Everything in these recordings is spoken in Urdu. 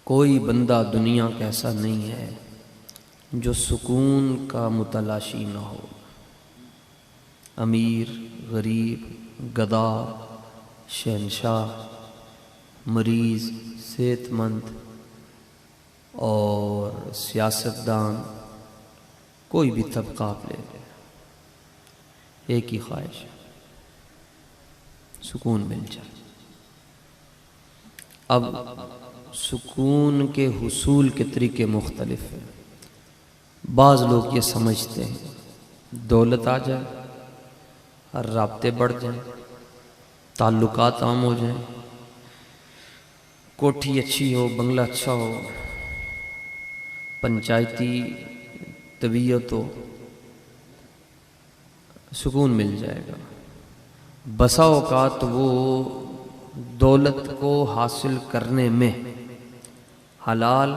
کوئی بندہ دنیا کا ایسا نہیں ہے جو سکون کا متلاشی نہ ہو۔ امیر، غریب، گدھا، شہنشاہ، مریض، صحت مند اور سیاستدان، کوئی بھی طبقہ آپ لے لیں، ایک ہی خواہش ہے، سکون مل جائے۔ اب سکون کے حصول کے طریقے مختلف ہیں۔ بعض لوگ یہ سمجھتے ہیں دولت آ جائے، رابطے بڑھ جائیں، تعلقات عام ہو جائیں، کوٹھی اچھی ہو، بنگلہ اچھا ہو، پنچایتی طبیعت ہو، سکون مل جائے گا۔ بسا اوقات وہ دولت کو حاصل کرنے میں حلال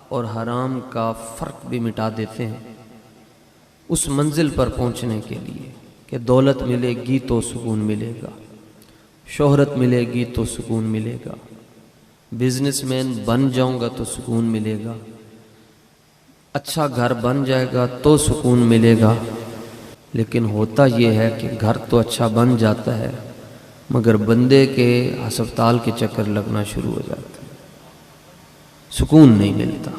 اور حرام کا فرق بھی مٹا دیتے ہیں، اس منزل پر پہنچنے کے لیے کہ دولت ملے گی تو سکون ملے گا، شہرت ملے گی تو سکون ملے گا، بزنس مین بن جاؤں گا تو سکون ملے گا، اچھا گھر بن جائے گا تو سکون ملے گا۔ لیکن ہوتا یہ ہے کہ گھر تو اچھا بن جاتا ہے مگر بندے کے ہسپتال کے چکر لگنا شروع ہو جاتا ہے، سکون نہیں ملتا۔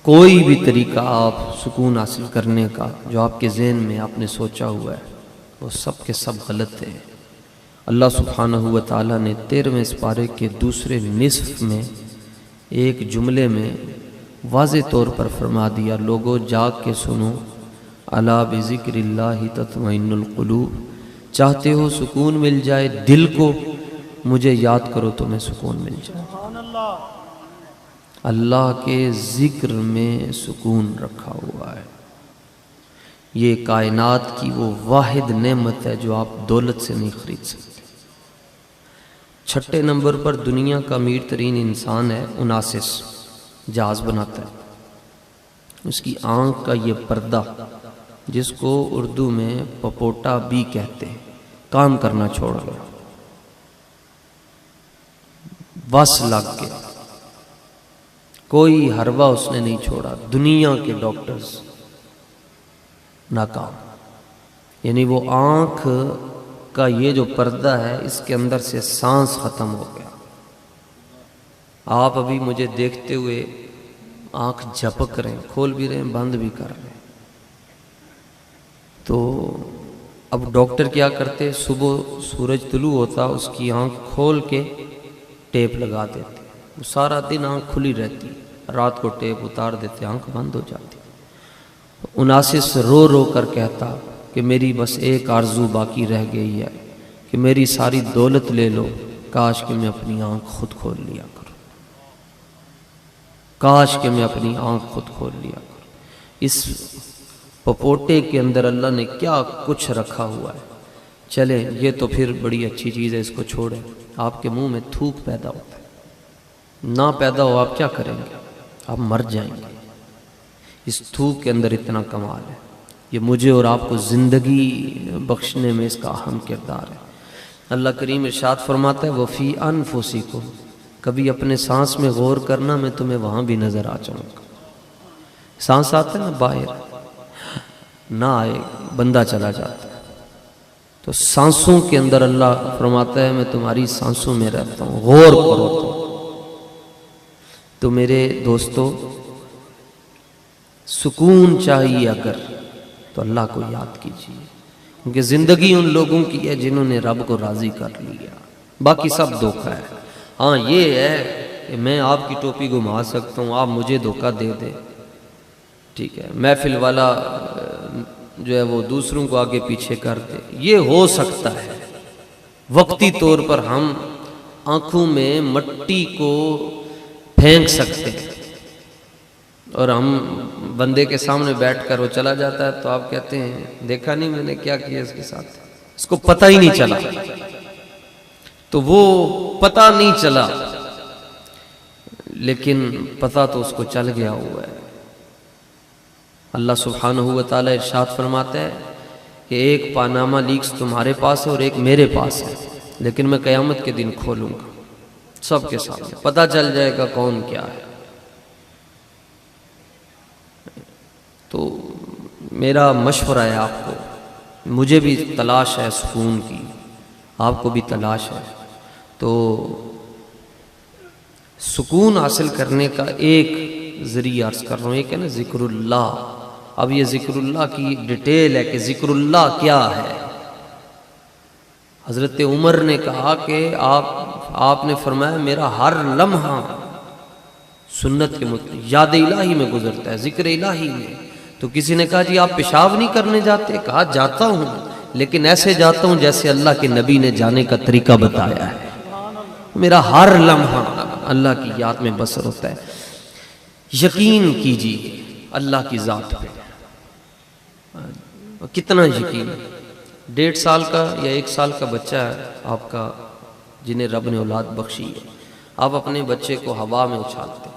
کوئی بھی طریقہ آپ سکون حاصل کرنے کا جو آپ کے ذہن میں آپ نے سوچا ہوا ہے وہ سب کے سب غلط ہے۔ اللہ سبحانہ و تعالیٰ نے 13ویں سپارے کے دوسرے نصف میں ایک جملے میں واضح طور پر فرما دیا، لوگو جاگ کے سنو، الا بذکر اللہ تطمئن القلوب، چاہتے ہو سکون مل جائے دل کو، مجھے یاد کرو تمہیں سکون مل جائے۔ اللہ کے ذکر میں سکون رکھا ہوا ہے۔ یہ کائنات کی وہ واحد نعمت ہے جو آپ دولت سے نہیں خرید سکتے۔ چھٹے نمبر پر دنیا کا امیر ترین انسان ہے اناسس، جہاز بناتا ہے۔ اس کی آنکھ کا یہ پردہ جس کو اردو میں پپوٹا بھی کہتے ہیں، کام کرنا چھوڑ گیا، بس لگ گیا، کوئی حربہ اس نے نہیں چھوڑا۔ دنیا کے ڈاکٹرز ناکام، یعنی وہ آنکھ کا یہ جو پردہ ہے اس کے اندر سے سانس ختم ہو گیا۔ آپ ابھی مجھے دیکھتے ہوئے آنکھ جھپک رہے ہیں، کھول بھی رہے ہیں، بند بھی کر رہے ہیں۔ تو اب ڈاکٹر کیا کرتے، صبح سورج طلوع ہوتا اس کی آنکھ کھول کے ٹیپ لگا دیتے، وہ سارا دن آنکھ کھلی رہتی، رات کو ٹیپ اتار دیتے، آنکھ بند ہو جاتی۔ اناسس رو رو کر کہتا کہ میری بس ایک آرزو باقی رہ گئی ہے کہ میری ساری دولت لے لو، کاش کہ میں اپنی آنکھ خود کھول لیا کروں، کاش کہ میں اپنی آنکھ خود کھول لیا کروں۔ اس پپوٹے کے اندر اللہ نے کیا کچھ رکھا ہوا ہے۔ چلیں یہ تو پھر بڑی اچھی چیز ہے، اس کو چھوڑیں۔ آپ کے منہ میں تھوک پیدا ہوتا ہے، نہ پیدا ہو آپ کیا کریں گے؟ آپ مر جائیں گے۔ اس تھوک کے اندر اتنا کمال ہے، یہ مجھے اور آپ کو زندگی بخشنے میں اس کا اہم کردار ہے۔ اللہ کریم ارشاد فرماتا ہے وَفِي أَنفُسِكُمْ، کبھی اپنے سانس میں غور کرنا، میں تمہیں وہاں بھی نظر آ جاؤں گا۔ سانس آتا ہے نا باہر، نہ آئے بندہ چلا جاتا ہے، تو سانسوں کے اندر اللہ فرماتا ہے میں تمہاری سانسوں میں رہتا ہوں، غور کرو تو میرے دوستو سکون چاہیے اگر تو اللہ کو یاد کیجیے، کیونکہ زندگی ان لوگوں کی ہے جنہوں نے رب کو راضی کر لیا، باقی سب دھوکہ ہے۔ ہاں یہ ہے کہ میں آپ کی ٹوپی گھما سکتا ہوں، آپ مجھے دھوکہ دے دیں، ٹھیک ہے، محفل والا جو ہے وہ دوسروں کو آگے پیچھے کر دے، یہ ہو سکتا ہے۔ وقتی طور پر ہم آنکھوں میں مٹی کو پھینک سکتے ہیں، اور ہم بندے کے سامنے بیٹھ کر وہ چلا جاتا ہے تو آپ کہتے ہیں دیکھا نہیں میں نے کیا کیا اس کے ساتھ، اس کو پتہ ہی نہیں چلا، تو وہ پتہ نہیں چلا لیکن پتہ تو اس کو چل گیا ہوا ہے۔ اللہ سبحانہ و تعالیٰ ارشاد فرماتا ہے کہ ایک پاناما لیکس تمہارے پاس ہے اور ایک میرے پاس ہے، لیکن میں قیامت کے دن کھولوں گا۔ سب کے سامنے پتہ چل جائے گا کون کیا ہے۔ تو میرا مشورہ ہے آپ کو، مجھے بھی تلاش ہے سکون کی، آپ کو بھی تلاش ہے، تو سکون حاصل کرنے کا ایک ذریعہ عرض کر رہا ہوں، ایک ہے نا ذکر اللہ۔ اب یہ ذکر اللہ کی ڈیٹیل ہے کہ ذکر اللہ کیا ہے۔ حضرت عمر نے کہا کہ آپ نے فرمایا میرا ہر لمحہ سنت کے مطابق یاد الہی میں گزرتا ہے، ذکر الہی میں۔ تو کسی نے کہا جی آپ پیشاب نہیں کرنے جاتے؟ کہا جاتا ہوں، لیکن ایسے جاتا ہوں جیسے اللہ کے نبی نے جانے کا طریقہ بتایا ہے۔ میرا ہر لمحہ اللہ کی یاد میں بسر ہوتا ہے۔ یقین کیجیے اللہ کی ذات پہ، کتنا یقین۔ 1.5 سال کا یا 1 سال کا بچہ ہے آپ کا جنہیں رب نے اولاد بخشی ہے، آپ اپنے بچے کو ہوا میں اچھالتے،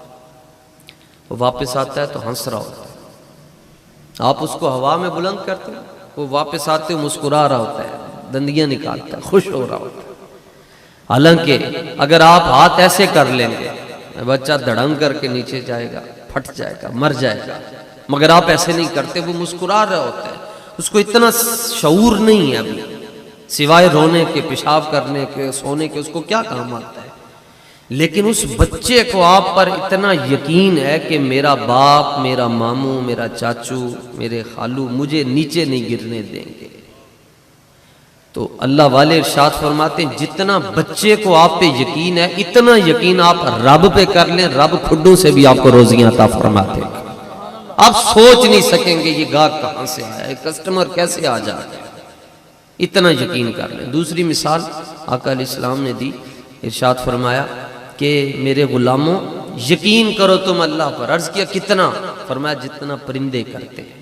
وہ واپس آتا ہے تو ہنس رہا ہوتا ہے، آپ اس کو ہوا میں بلند کرتے ہیں، وہ واپس آتے مسکرا رہا ہوتا ہے، دندیاں نکالتا ہے، خوش ہو رہا ہوتا ہے۔ حالانکہ اگر آپ ہاتھ ایسے کر لیں گے بچہ دھڑم کر کے نیچے جائے گا، پھٹ جائے گا، مر جائے گا، مگر آپ ایسے نہیں کرتے، وہ مسکرا رہا ہوتا ہے۔ اس کو اتنا شعور نہیں ہے ابھی، سوائے رونے کے، پیشاب کرنے کے، سونے کے، اس کو کیا کام آتا ہے؟ لیکن اس بچے کو آپ پر اتنا یقین ہے کہ میرا باپ، میرا ماموں، میرا چاچو، میرے خالو مجھے نیچے نہیں گرنے دیں گے۔ تو اللہ والے ارشاد فرماتے ہیں جتنا بچے کو آپ پہ یقین ہے، اتنا یقین آپ رب پہ کر لیں، رب کھڈوں سے بھی آپ کو روزیاں عطا فرماتے ہیں۔ آپ سوچ نہیں سکیں گے یہ گاہک کہاں سے آیا ہے، کسٹمر کیسے آ جاتا ہے، اتنا یقین کر لیں۔ دوسری مثال آقا علیہ السلام نے دی، ارشاد فرمایا کہ میرے غلاموں یقین کرو تم اللہ پر۔ عرض کیا کتنا؟ فرمایا جتنا پرندے کرتے ہیں۔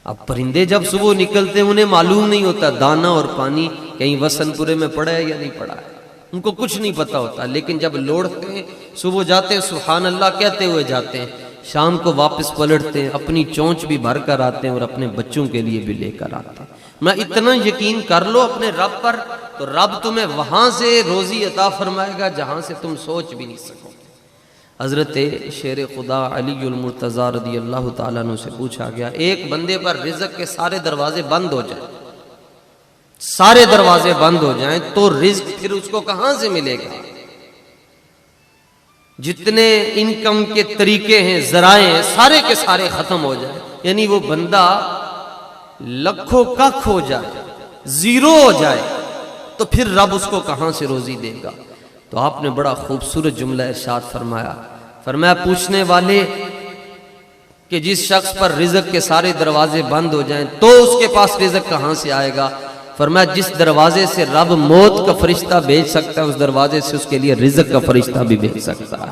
اب پرندے جب صبح نکلتے ہیں انہیں معلوم نہیں ہوتا دانا اور پانی کہیں وسن پورے میں پڑا ہے یا نہیں پڑا ہے، ان کو کچھ نہیں پتا ہوتا، لیکن جب لوٹتے ہیں صبح جاتے ہیں سبحان اللہ کہتے ہوئے جاتے ہیں، شام کو واپس پلٹتے ہیں، اپنی چونچ بھی بھر کر آتے ہیں اور اپنے بچوں کے لیے بھی لے کر آتے ہیں۔ میں اتنا یقین کر لو اپنے رب پر تو رب تمہیں وہاں سے روزی عطا فرمائے گا جہاں سے تم سوچ بھی نہیں سکو۔ حضرت شیر خدا علی المرتضی رضی اللہ تعالیٰ عنہ سے پوچھا گیا ایک بندے پر رزق کے سارے دروازے بند ہو جائیں، سارے دروازے بند ہو جائیں تو رزق پھر اس کو کہاں سے ملے گا؟ جتنے انکم کے طریقے ہیں، ذرائع ہیں، سارے کے سارے ختم ہو جائیں، یعنی وہ بندہ لکھوں ککھ ہو جائے، زیرو ہو جائے، تو پھر رب اس کو کہاں سے روزی دے گا؟ تو آپ نے بڑا خوبصورت جملہ ارشاد فرمایا پوچھنے والے کہ جس شخص پر رزق کے سارے دروازے بند ہو جائیں تو اس کے پاس رزق کہاں سے آئے گا؟ فرمایا جس دروازے سے رب موت کا فرشتہ بھیج سکتا ہے اس دروازے سے اس کے لیے رزق کا فرشتہ بھی بھیج سکتا ہے۔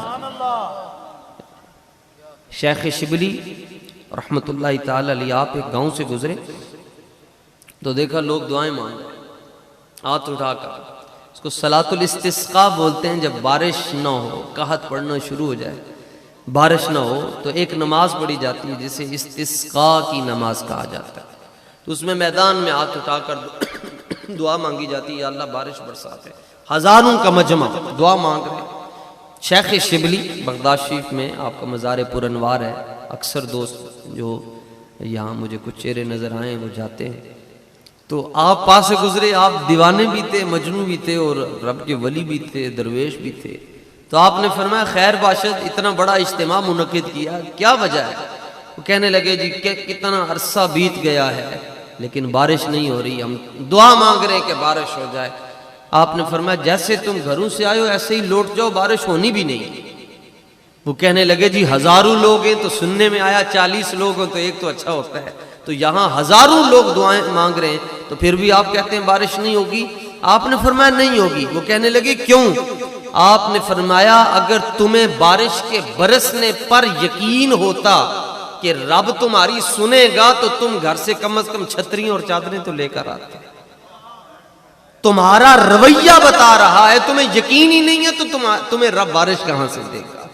شیخ شبلی رحمت اللہ تعالی علیہ آپ ایک گاؤں سے گزرے تو دیکھا لوگ دعائیں مانگ رہے ہیں، ہاتھ اٹھا کر، اس کو صلاۃ الاستسقاء بولتے ہیں۔ جب بارش نہ ہو، قحط پڑنا شروع ہو جائے، بارش نہ ہو تو ایک نماز پڑھی جاتی ہے جسے استسقاء کی نماز کہا جاتا ہے۔ تو اس میں میدان میں ہاتھ اٹھا کر دعا مانگی جاتی ہے، یا اللہ بارش برساتے، ہزاروں کا مجمع دعا مانگ رہے ہیں۔ شیخ شبلی بغداد شریف میں آپ کا مزار پر انوار ہے، اکثر دوست جو یہاں مجھے کچھ چہرے نظر آئے وہ جاتے ہیں، تو آپ پاس سے گزرے، آپ دیوانے بھی تھے، مجنون بھی تھے اور رب کے ولی بھی تھے، درویش بھی تھے، تو آپ نے فرمایا خیر باشد اتنا بڑا اجتماع منعقد کیا، کیا وجہ ہے؟ وہ کہنے لگے جی کہ کتنا عرصہ بیت گیا ہے لیکن بارش نہیں ہو رہی، ہم دعا مانگ رہے ہیں کہ بارش ہو جائے۔ آپ نے فرمایا جیسے تم گھروں سے آئے ہو ایسے ہی لوٹ جاؤ، بارش ہونی بھی نہیں۔ وہ کہنے لگے جی ہزاروں لوگ ہیں تو سننے میں آیا 40 لوگ ہیں تو ایک تو اچھا ہوتا ہے، تو یہاں ہزاروں لوگ دعائیں مانگ رہے ہیں تو پھر بھی آپ کہتے ہیں بارش نہیں ہوگی؟ آپ نے فرمایا نہیں ہوگی۔ وہ کہنے لگے کیوں؟ آپ نے فرمایا اگر تمہیں بارش کے برسنے پر یقین ہوتا کہ رب تمہاری سنے گا تو تم گھر سے کم از کم چھتریاں اور چادریں تو لے کر آتے۔ تمہارا رویہ بتا رہا ہے، تمہیں یقین ہی نہیں ہے تو تمہیں رب بارش کہاں سے دے گا؟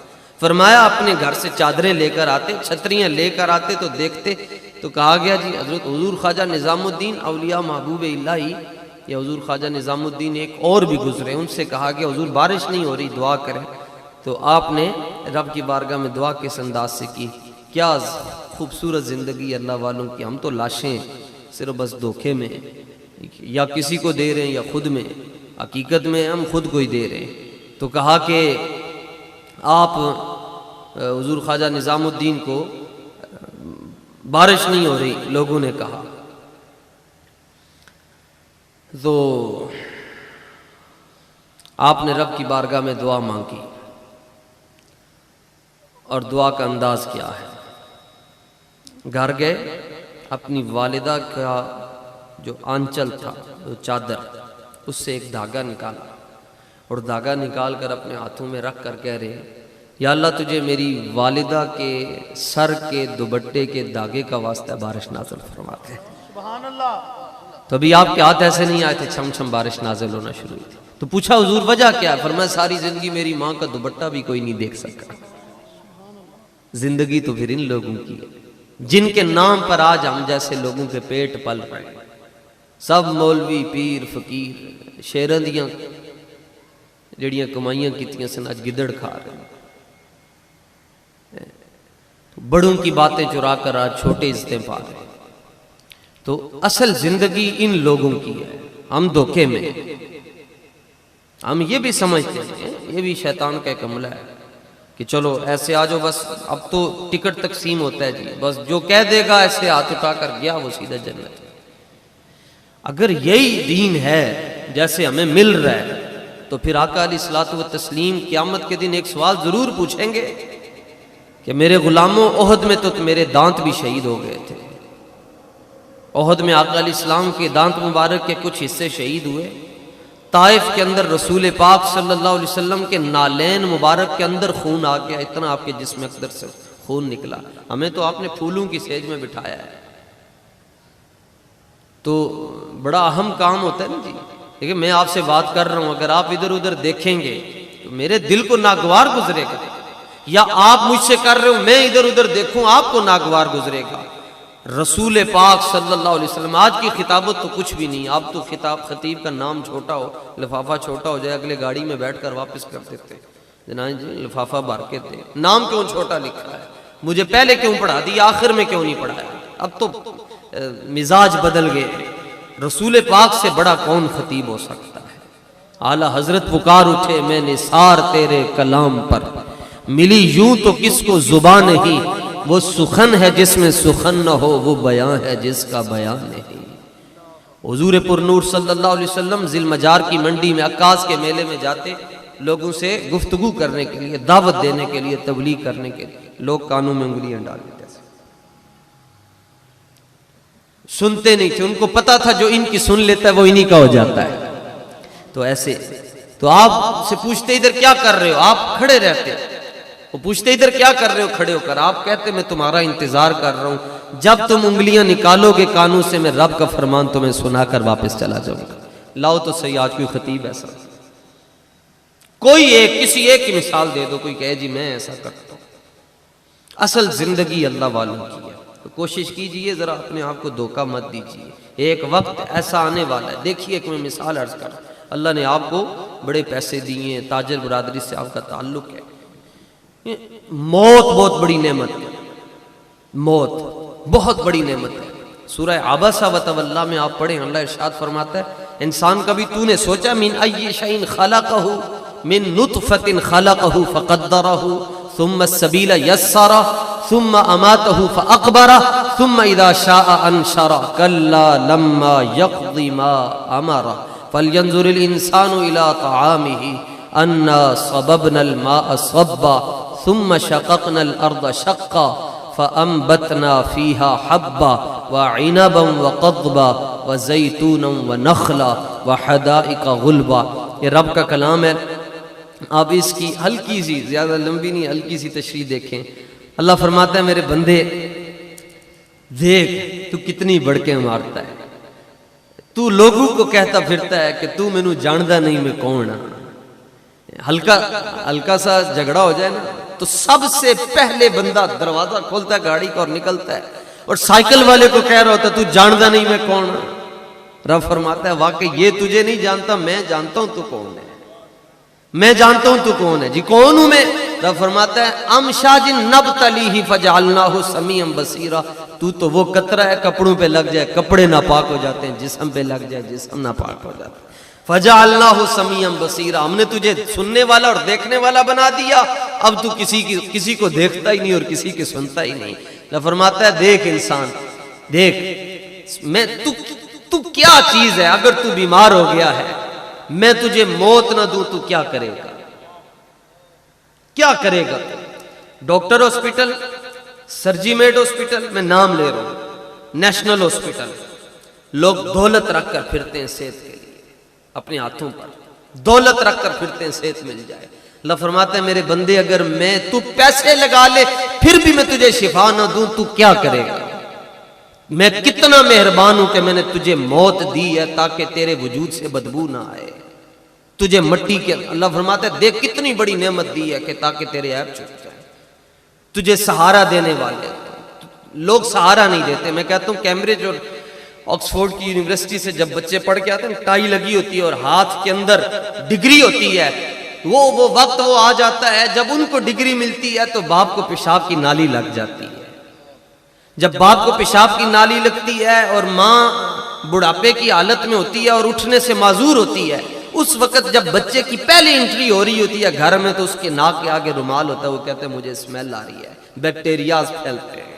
فرمایا اپنے گھر سے چادریں لے کر آتے، چھتریاں لے کر آتے تو دیکھتے تو کہا گیا جی حضرت حضور خواجہ نظام الدین اولیاء محبوب الہی یا حضور خواجہ نظام الدین ایک اور بھی گزرے، ان سے کہا کہ حضور بارش نہیں ہو رہی، دعا کریں، تو آپ نے رب کی بارگاہ میں دعا کس انداز سے کی؟ کیا خوبصورت زندگی اللہ والوں کی، ہم تو لاشیں صرف بس دھوکے میں یا کسی کو دے رہے ہیں یا خود میں، حقیقت میں ہم خود کو ہی دے رہے ہیں۔ تو کہا کہ آپ حضور خواجہ نظام الدین کو بارش نہیں ہو رہی، لوگوں نے کہا، تو آپ نے رب کی بارگاہ میں دعا مانگی، اور دعا کا انداز کیا ہے؟ گھر گئے، اپنی والدہ کا جو آنچل تھا، جو چادر، اس سے ایک دھاگا نکالا، اور دھاگا نکال کر اپنے ہاتھوں میں رکھ کر کہہ رہے ہیں یا اللہ تجھے میری والدہ کے سر کے دوپٹے کے دھاگے کا واسطہ بارش نازل فرماتے ہیں۔ سبحان اللہ۔ تو ابھی آپ کے ہاتھ ایسے نہیں آئے تھے، چھم چھم بارش نازل ہونا شروع ہوئی تھی۔ تو پوچھا حضور وجہ کیا ہے؟ فرمایا ساری زندگی میری ماں کا دوپٹہ بھی کوئی نہیں دیکھ سکا۔ زندگی تو پھر ان لوگوں کی ہے جن کے نام پر آج ہم جیسے لوگوں کے پیٹ پل رہے ہیں، سب مولوی، پیر، فقیر، شیراں دیاں جڑیاں کمائیاں کیتیاں سن اج گدڑ کھا رہے ہیں، بڑوں کی باتیں چرا کر آج چھوٹے عزتیں پا رہے ہیں۔ تو اصل زندگی ان لوگوں کی ہے، ہم دھوکے میں، ہم یہ بھی سمجھتے ہیں، یہ بھی شیطان کا ایک عملہ ہے کہ چلو ایسے آ جاؤ، بس اب تو ٹکٹ تقسیم ہوتا ہے جی، بس جو کہہ دے گا ایسے ہاتھ اٹھا کر گیا وہ سیدھا جنت۔ اگر یہی دین ہے جیسے ہمیں مل رہا ہے تو پھر آقا علیہ الصلوۃ والتسلیم قیامت کے دن ایک سوال ضرور پوچھیں گے کہ میرے غلاموں، احد میں تو میرے دانت بھی شہید ہو گئے تھے، احد میں آقا علیہ السلام کے دانت مبارک کے کچھ حصے شہید ہوئے، طائف کے اندر رسول پاک صلی اللہ علیہ وسلم کے نالین مبارک کے اندر خون آ گیا، اتنا آپ کے جسم اقدر سے خون نکلا، ہمیں تو آپ نے پھولوں کی سیج میں بٹھایا ہے۔ تو بڑا اہم کام ہوتا ہے نا جی، لیکن میں آپ سے بات کر رہا ہوں، اگر آپ ادھر ادھر دیکھیں گے تو میرے دل کو ناگوار گزرے گا، یا آپ مجھ سے کر رہے ہو میں ادھر ادھر دیکھوں آپ کو ناگوار گزرے گا۔ رسول پاک صلی اللہ علیہ وسلم، آج کی خطابت تو کچھ بھی نہیں، اب تو خطیب کا نام چھوٹا ہو، لفافہ چھوٹا ہو جائے، اگلے گاڑی میں بیٹھ کر واپس کر دیتے، جناب جی لفافہ بھر کے دے، نام کیوں چھوٹا لکھا ہے، مجھے پہلے کیوں پڑھا دیا، آخر میں کیوں نہیں پڑھایا؟ اب تو مزاج بدل گئے، رسول پاک سے بڑا کون خطیب ہو سکتا ہے؟ اعلیٰ حضرت پکار اٹھے میں نثار تیرے کلام پر، ملی یوں تو کس کو زبان نہیں، وہ سخن ہے جس میں سخن نہ ہو، وہ بیان ہے جس کا بیان نہیں۔ حضور پر نور صلی اللہ علیہ وسلم ذی المجار کی منڈی میں، عکاظ کے میلے میں جاتے، لوگوں سے گفتگو کرنے کے لیے، دعوت دینے کے لیے، تبلیغ کرنے کے لیے، لوگ کانوں میں انگلیاں ڈال دیتے، سنتے نہیں تھے، ان کو پتا تھا جو ان کی سن لیتا ہے وہ انہی کا ہو جاتا ہے۔ تو ایسے تو آپ سے پوچھتے ادھر کیا کر رہے ہو، آپ کھڑے رہتے، وہ پوچھتے ادھر کیا کر رہے ہو کھڑے ہو کر، آپ کہتے میں تمہارا انتظار کر رہا ہوں، جب تم انگلیاں نکالو گے کانوں سے میں رب کا فرمان تمہیں سنا کر واپس چلا جاؤں گا۔ لاؤ تو صحیح، آج کوئی خطیب ایسا، کوئی ایک، کسی ایک کی مثال دے دو، کوئی کہے جی میں ایسا کرتا ہوں۔ اصل زندگی اللہ والوں کی ہے، تو کوشش کیجئے ذرا اپنے آپ کو دھوکہ مت دیجئے، ایک وقت ایسا آنے والا ہے۔ دیکھیے ایک میں مثال عرض کر، اللہ نے آپ کو بڑے پیسے دیے، تاجر برادری سے آپ کا تعلق ہے، موت بہت بڑی نعمت ہے، موت بہت بڑی نعمت ہے۔ سورہ عبسہ وتولی میں آپ پڑھیں، اللہ ارشاد فرماتا ہے انسان کبھی تو نے سوچا من ای شیء خلقہ من نطفۃ خلقہ فقدرہ ثم السبیل یسرہ ثم اماتہ فاقبرہ ثم اذا شاء انشرہ کلا لما یقض ما امرہ فلینظر الانسان الى طعامہ انا صببنا الماء صبا ثم شققنا الارض شقا فانبتنا فيها حبا وعنبا وقضبا وزيتونا ونخلا وحدائق غلبا۔ یہ رب کا کلام ہے، آپ اس کی ہلکی سی، زیادہ لمبی نہیں، ہلکی سی تشریح دیکھیں۔ اللہ فرماتا ہے میرے بندے دیکھ تو کتنی بڑکیں مارتا ہے، تو لوگوں کو کہتا پھرتا ہے کہ تو مینوں جاندا نہیں میں کون ہاں۔ ہلکا سا جھگڑا ہو جائے نا تو سب سے پہلے بندہ دروازہ کھولتا ہے گاڑی کا اور نکلتا ہے، اور سائیکل والے کو کہہ رہا ہوتا ہے تو جاندا نہیں میں کون ہوں۔ رب فرماتا ہے واقعی یہ تجھے نہیں جانتا، میں جانتا ہوں تو کون ہے، میں جانتا ہوں تو کون ہے، جی کون ہوں میں؟ رب فرماتا ہے ام شاج نبتلیہ فجعلناہ سمیعا بصیرا، تو وہ قطرہ ہے کپڑوں پہ لگ جائے کپڑے ناپاک ہو جاتے ہیں، جسم پہ لگ جائے جسم ناپاک ہو جاتا ہے، فجعلناہ سمیعا بصیرا، ہم نے تجھے سننے والا اور دیکھنے والا بنا دیا، اب تو کسی کو دیکھتا ہی نہیں اور کسی کی سنتا ہی نہیں۔ رب فرماتا ہے دیکھ انسان، دیکھ میں تو کیا چیز ہے، اگر تو بیمار ہو گیا ہے میں تجھے موت نہ دوں تو کیا کرے گا؟ کیا کرے گا؟ Doctor hospital, Surgimed hospital, میں نام لے رہا ہوں، نیشنل ہاسپٹل، لوگ دولت رکھ کر پھرتے ہیں صحت کے لیے، اپنے ہاتھوں پر دولت رکھ کر پھرتے ہیں صحت مل جائے۔ اللہ فرماتا ہے میرے بندے اگر تو پیسے لگا لے پھر بھی میں تجھے شفا نہ دوں تو کیا کرے گا؟ میں کتنا مہربان ہوں کہ میں نے تجھے موت دی ہے تاکہ تیرے وجود سے بدبو نہ آئے، تجھے مٹی کے، اللہ فرماتا ہے دیکھ کتنی بڑی نعمت دی ہے کہ تاکہ تیرے عیب چھپ جائے، تجھے سہارا دینے والے، لوگ سہارا نہیں دیتے۔ میں کہتا ہوں کیمبرج اور آکسفورڈ کی یونیورسٹی سے جب بچے پڑھ کے آتے ہیں ٹائی لگی ہوتی ہے اور ہاتھ کے اندر ڈگری ہوتی ہے، وہ وقت وہ آ جاتا ہے جب ان کو ڈگری ملتی ہے تو باپ کو پیشاب کی نالی لگ جاتی ہے، جب باپ کو پیشاب کی نالی لگتی ہے اور ماں بڑھاپے کی حالت میں ہوتی ہے اور اٹھنے سے معذور ہوتی ہے، اس وقت جب بچے کی پہلی انٹری ہو رہی ہوتی ہے گھر میں تو اس کے ناک کے آگے رومال ہوتا ہے، وہ کہتے ہیں مجھے اسمیل آ رہی ہے، بیکٹیریاز پھیلتے ہیں،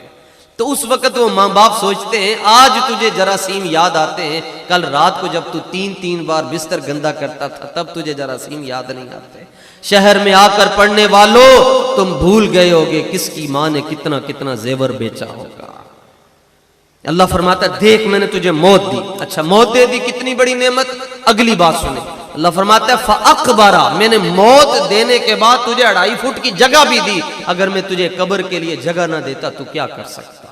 تو اس وقت وہ ماں باپ سوچتے ہیں آج تجھے جراثیم یاد آتے ہیں، کل رات کو جب تو تین بار بستر گندا کرتا تھا تب تجھے جراثیم یاد نہیں آتے۔ شہر میں آ کر پڑھنے والوں تم بھول گئے ہوگے کس کی ماں نے کتنا کتنا زیور بیچا ہوگا۔ اللہ فرماتا ہے دیکھ میں نے تجھے موت دی، اچھا موت دے دی کتنی بڑی نعمت، اگلی بات سنیں، اللہ فرماتا ہے فَأَقْبَرَ، میں نے موت دینے کے بعد تجھے 2.5 فٹ کی جگہ بھی دی، اگر میں تجھے قبر کے لیے جگہ نہ دیتا تو کیا کر سکتا؟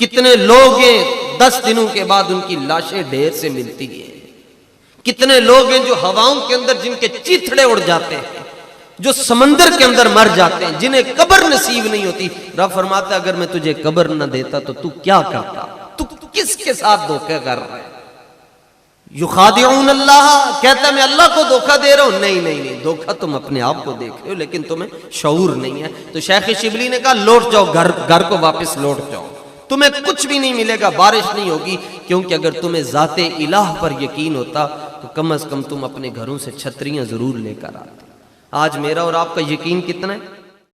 کتنے لوگ ہیں 10 دنوں کے بعد ان کی لاشیں ڈھیر سے ملتی ہیں، کتنے لوگ ہیں جو ہواؤں کے اندر جن کے چیتھڑے اڑ جاتے ہیں، جو سمندر کے اندر مر جاتے ہیں، جنہیں قبر نصیب نہیں ہوتی۔ رب فرماتا ہے اگر میں تجھے قبر نہ دیتا تو کیا کرتا؟ تو کس کے ساتھ دھوکہ کر رہا ہے؟ یخادعون اللہ، کہتا ہے میں اللہ کو دھوکہ دے رہا ہوں، نہیں، دھوکہ تم اپنے آپ کو دیکھ رہے ہو لیکن تمہیں شعور نہیں ہے۔ تو شیخ شبلی نے کہا لوٹ جاؤ گھر کو واپس لوٹ جاؤ، تمہیں کچھ بھی نہیں ملے گا، بارش نہیں ہوگی، کیونکہ اگر تمہیں ذات الہ پر یقین ہوتا تو کم از کم تم اپنے گھروں سے چھتریاں ضرور لے کر آتے۔ آج میرا اور آپ کا یقین کتنا ہے؟